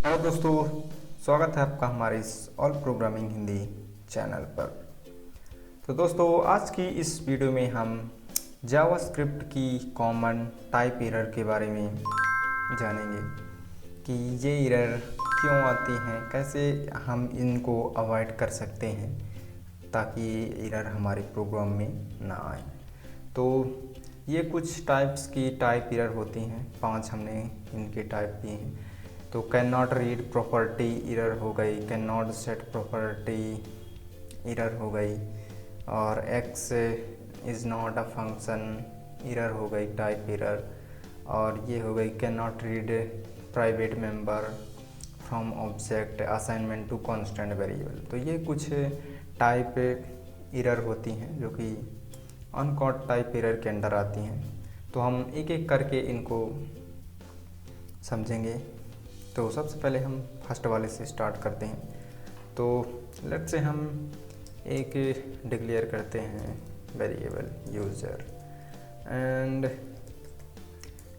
Hello दोस्तों, स्वागत है आपका हमारे इस ऑल प्रोग्रामिंग हिंदी चैनल पर। तो दोस्तों, आज की इस वीडियो में हम जावास्क्रिप्ट की कॉमन टाइप एरर के बारे में जानेंगे कि ये एरर क्यों आती हैं, कैसे हम इनको अवॉइड कर सकते हैं ताकि ये एरर हमारे प्रोग्राम में ना आए। तो ये कुछ टाइप्स की टाइप एरर होती हैं, 5 हमने इनके टाइप दिए हैं। तो can not read property error हो गई, can not set property error हो गई, और x is not a function error हो गई टाइप एरर, और ये हो गई can not read private member from object assignment to constant variable. तो ये कुछ टाइप एरर होती हैं जो कि अनकॉट टाइप एरर के अंडर आती हैं। तो हम एक एक करके इनको समझेंगे। तो सबसे पहले हम फर्स्ट वाले से स्टार्ट करते हैं। तो लेट्स से हम एक डिक्लेयर करते हैं variable user and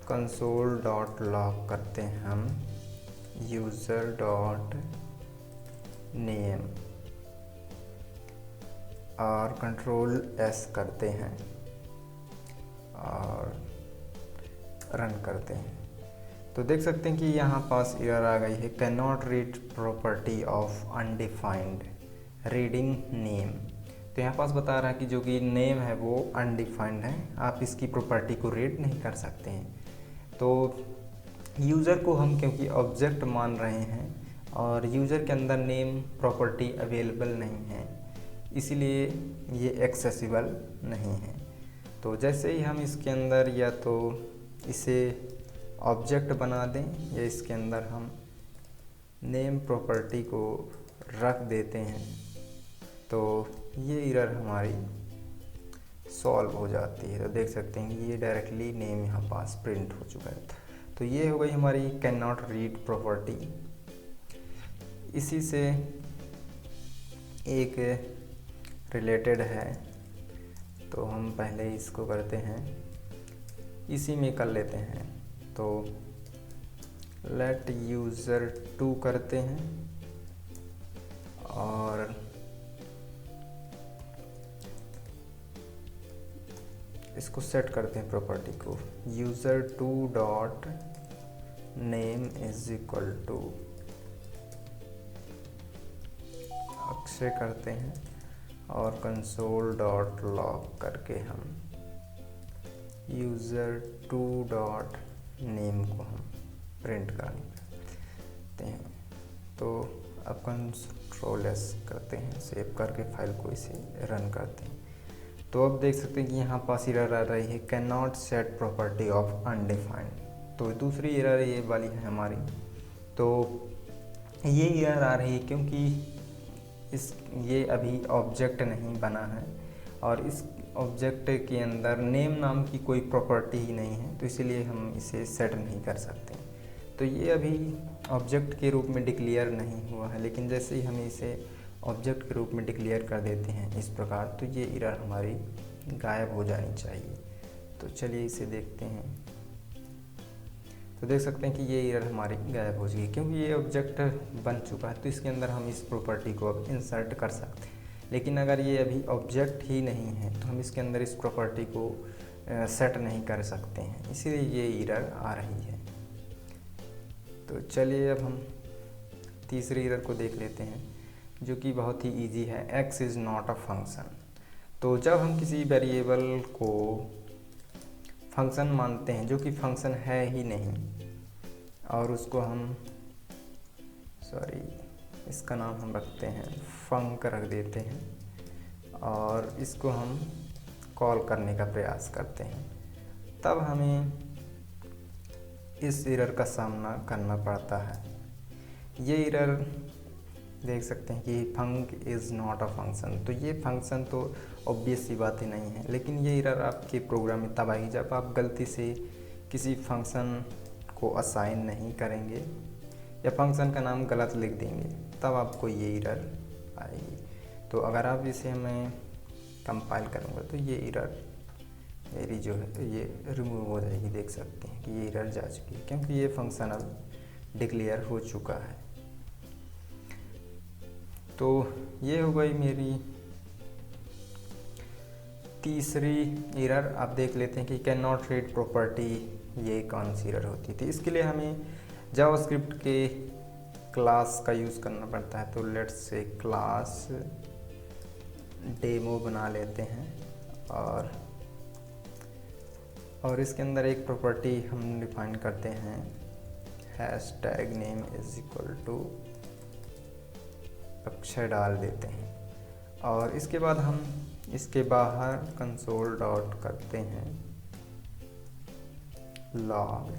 console dot log करते हैं हम यूज़र डॉट नेम और कंट्रोल एस करते हैं और रन करते हैं। तो देख सकते हैं कि यहाँ पास एरर आ गई है, can not read property of undefined reading name. तो यहाँ पास बता रहा है कि जो कि नेम है वो अनडिफाइंड है, आप इसकी प्रॉपर्टी को रीड नहीं कर सकते हैं। तो यूज़र को हम क्योंकि ऑब्जेक्ट मान रहे हैं और यूज़र के अंदर नेम प्रॉपर्टी अवेलेबल नहीं है, इसीलिए ये एक्सेसिबल नहीं है। तो जैसे ही हम इसके अंदर या तो इसे ऑब्जेक्ट बना दें या इसके अंदर हम नेम प्रॉपर्टी को रख देते हैं, तो ये एरर हमारी सॉल्व हो जाती है। तो देख सकते हैं कि ये डायरेक्टली नेम यहाँ पास प्रिंट हो चुका है। तो ये हो गई हमारी कैन नॉट रीड प्रॉपर्टी। इसी से एक रिलेटेड है, तो हम पहले इसको करते हैं, इसी में कर लेते हैं। तो लेट यूज़र टू करते हैं और इसको सेट करते हैं प्रॉपर्टी को user two dot name is equal to Akshay करते हैं और कंसोल डॉट लॉग करके हम यूज़र टू डॉट नेम को हम प्रिंट करते हैं। तो अब कंट्रोल एस करते हैं, सेव करके फाइल को इसे रन करते हैं। तो अब देख सकते हैं कि यहाँ पास एरर आ रही है can not set property of undefined. तो दूसरी एरर ये वाली है हमारी। तो ये एरर आ रही है क्योंकि ये अभी ऑब्जेक्ट नहीं बना है और इस ऑब्जेक्ट के अंदर नेम नाम की कोई प्रॉपर्टी ही नहीं है, तो इसीलिए हम इसे सेट नहीं कर सकते। तो ये अभी ऑब्जेक्ट के रूप में डिक्लेयर नहीं हुआ है, लेकिन जैसे ही हम इसे ऑब्जेक्ट के रूप में डिक्लेयर कर देते हैं इस प्रकार, तो ये एरर हमारी गायब हो जानी चाहिए। तो चलिए इसे देखते हैं। तो देख सकते हैं कि ये एरर हमारी गायब हो जाएगी क्योंकि ये ऑब्जेक्ट बन चुका है, तो इसके अंदर हम इस प्रॉपर्टी को अब इंसर्ट कर सकते हैं। लेकिन अगर ये अभी ऑब्जेक्ट ही नहीं है तो हम इसके अंदर इस प्रॉपर्टी को सेट नहीं कर सकते हैं, इसीलिए ये एरर आ रही है। तो चलिए अब हम तीसरी एरर को देख लेते हैं जो कि बहुत ही इजी है, x is not a function. तो जब हम किसी वेरिएबल को फंक्शन मानते हैं जो कि फंक्शन है ही नहीं, और उसको हम इसका नाम हम रखते हैं फंक रख देते हैं और इसको हम कॉल करने का प्रयास करते हैं, तब हमें इस एरर का सामना करना पड़ता है। ये एरर देख सकते हैं कि फंक इज़ नॉट अ फंक्शन। तो ये फंक्शन तो ऑब्वियस सी बात ही नहीं है, लेकिन ये एरर आपके प्रोग्राम में तब आएगी जब आप गलती से किसी फंक्शन को असाइन नहीं करेंगे या फंक्शन का नाम गलत लिख देंगे, तब आपको ये एरर आएगी। तो अगर आप इसे मैं कंपाइल करूँगा तो ये एरर मेरी जो है ये रिमूव हो जाएगी। देख सकते हैं कि ये एरर जा चुकी है क्योंकि ये फंक्शन अब डिक्लेयर हो चुका है। तो ये हो गई मेरी तीसरी एरर। आप देख लेते हैं कि कैन नॉट रीड प्रॉपर्टी, ये कौन सी एरर होती थी। इसके लिए हमें जावास्क्रिप्ट के क्लास का यूज़ करना पड़ता है। तो लेट्स से क्लास डेमो बना लेते हैं और इसके अंदर एक प्रॉपर्टी हम डिफाइन करते हैं, hashtag name is equal to Akshar डाल देते हैं। और इसके बाद हम इसके बाहर कंसोल डॉट करते हैं लॉग,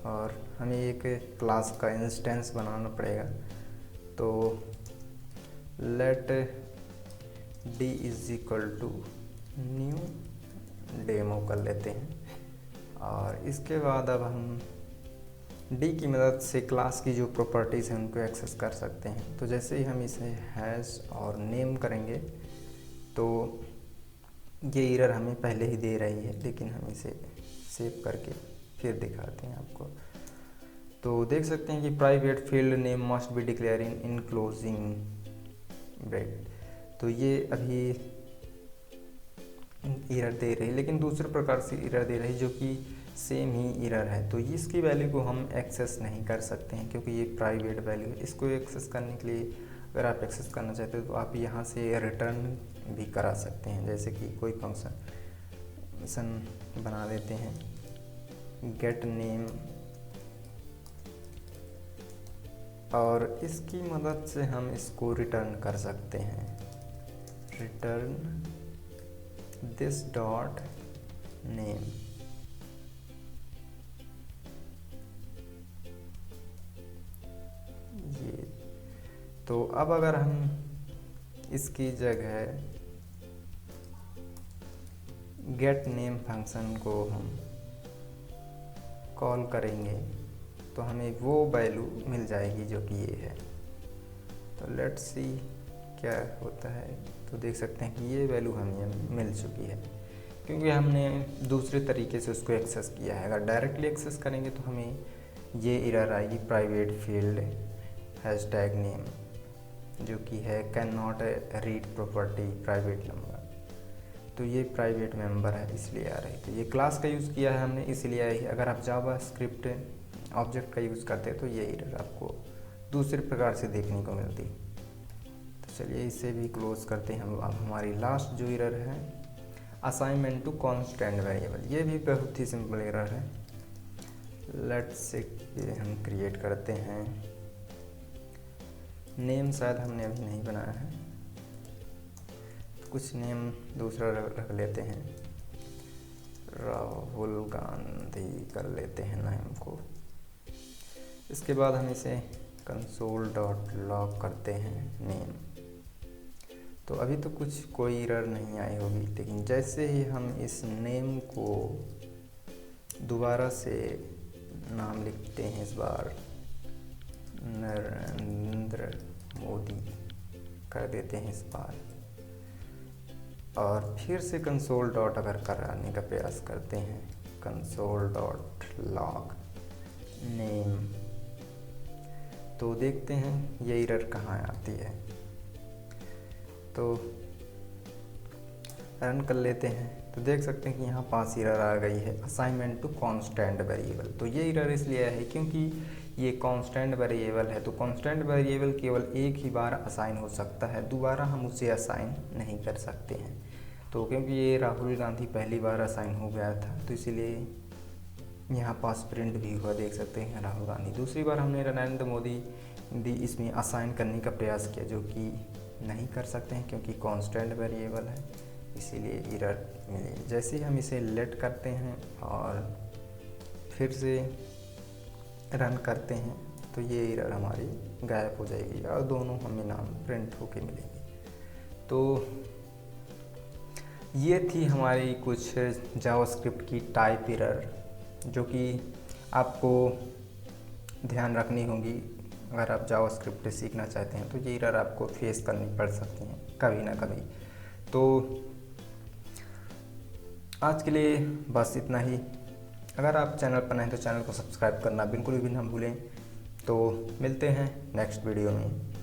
और हमें एक क्लास का इंस्टेंस बनाना पड़ेगा। तो let d is equal to new demo कर लेते हैं। और इसके बाद अब हम डी की मदद से क्लास की जो प्रॉपर्टीज़ हैं उनको एक्सेस कर सकते हैं। तो जैसे ही हम इसे हैश और नेम करेंगे तो ये एरर हमें पहले ही दे रही है, लेकिन हम इसे सेव करके फिर दिखाते हैं आपको। तो देख सकते हैं कि private field name must be declare in closing bracket. तो ये अभी एरर दे रही है, लेकिन दूसरे प्रकार से एरर दे रही है जो कि सेम ही एरर है। तो इसकी वैल्यू को हम एक्सेस नहीं कर सकते हैं क्योंकि ये प्राइवेट वैल्यू है। इसको एक्सेस करने के लिए अगर आप एक्सेस करना चाहते हो तो आप यहाँ से रिटर्न भी करा सकते हैं। जैसे कि कोई फंक्शन बना देते हैं गेट नेम, और इसकी मदद से हम इसको रिटर्न कर सकते हैं, रिटर्न दिस डॉट नेम। ये तो अब अगर हम इसकी जगह गेट नेम फंक्शन को हम कॉल करेंगे तो हमें वो वैल्यू मिल जाएगी जो कि ये है। तो लेट्स सी क्या होता है। तो देख सकते हैं कि ये वैल्यू हमें मिल चुकी है क्योंकि हमने दूसरे तरीके से उसको एक्सेस किया है। अगर डायरेक्टली एक्सेस करेंगे तो हमें ये एरर आएगी प्राइवेट फील्ड हैशटैग नेम, जो कि है can not read property private number. तो ये प्राइवेट मेंबर है इसलिए आ रही। तो ये क्लास का यूज़ किया है हमने इसलिए आई। अगर आप जावास्क्रिप्ट ऑब्जेक्ट का यूज़ करते हैं तो ये एरर आपको दूसरे प्रकार से देखने को मिलती। तो चलिए इसे भी क्लोज करते हैं हम। अब हमारी लास्ट जो एरर है असाइनमेंट टू कांस्टेंट वेरिएबल, ये भी बहुत ही सिंपल एरर है। लेट्स से हम क्रिएट करते हैं नेम, शायद हमने अभी नहीं बनाया है, तो कुछ नेम दूसरा रख लेते हैं, राहुल गांधी कर लेते हैं नेम को। इसके बाद हम इसे कंसोल डॉट लॉग करते हैं नेम। तो अभी तो कुछ कोई एरर नहीं आई होगी, लेकिन जैसे ही हम इस नेम को दोबारा से नाम लिखते हैं, इस बार नरेंद्र मोदी कर देते हैं इस बार, और फिर से कंसोल डॉट अगर कराने का प्रयास करते हैं कंसोल डॉट लॉग नेम, तो देखते हैं ये एरर कहाँ आती है। तो रन कर लेते हैं तो देख सकते हैं कि यहाँ 5 एरर आ गई है असाइनमेंट टू कांस्टेंट वेरिएबल। तो ये एरर इसलिए है क्योंकि ये कांस्टेंट वेरिएबल है। तो कांस्टेंट वेरिएबल केवल एक ही बार असाइन हो सकता है, दोबारा हम उसे असाइन नहीं कर सकते हैं। तो क्योंकि ये राहुल गांधी पहली बार असाइन हो गया था तो इसीलिए यहाँ पास प्रिंट भी हुआ, देख सकते हैं राहुल गांधी। दूसरी बार हमने नरेंद्र मोदी भी इसमें असाइन करने का प्रयास किया, जो कि नहीं कर सकते हैं क्योंकि कांस्टेंट वेरिएबल है, इसीलिए एरर मिली। जैसे ही हम इसे लेट करते हैं और फिर से रन करते हैं तो ये एरर हमारी गायब हो जाएगी और दोनों हमें नाम प्रिंट होके मिलेंगे। तो ये थी हमारी कुछ जावास्क्रिप्ट की टाइप एरर जो कि आपको ध्यान रखनी होगी अगर आप जावास्क्रिप्ट सीखना चाहते हैं। तो ये एरर आपको फेस करनी पड़ सकती हैं कभी ना कभी। तो आज के लिए बस इतना ही। अगर आप चैनल पर नए हैं तो चैनल को सब्सक्राइब करना बिल्कुल भी ना भूलें तो मिलते हैं नेक्स्ट वीडियो में।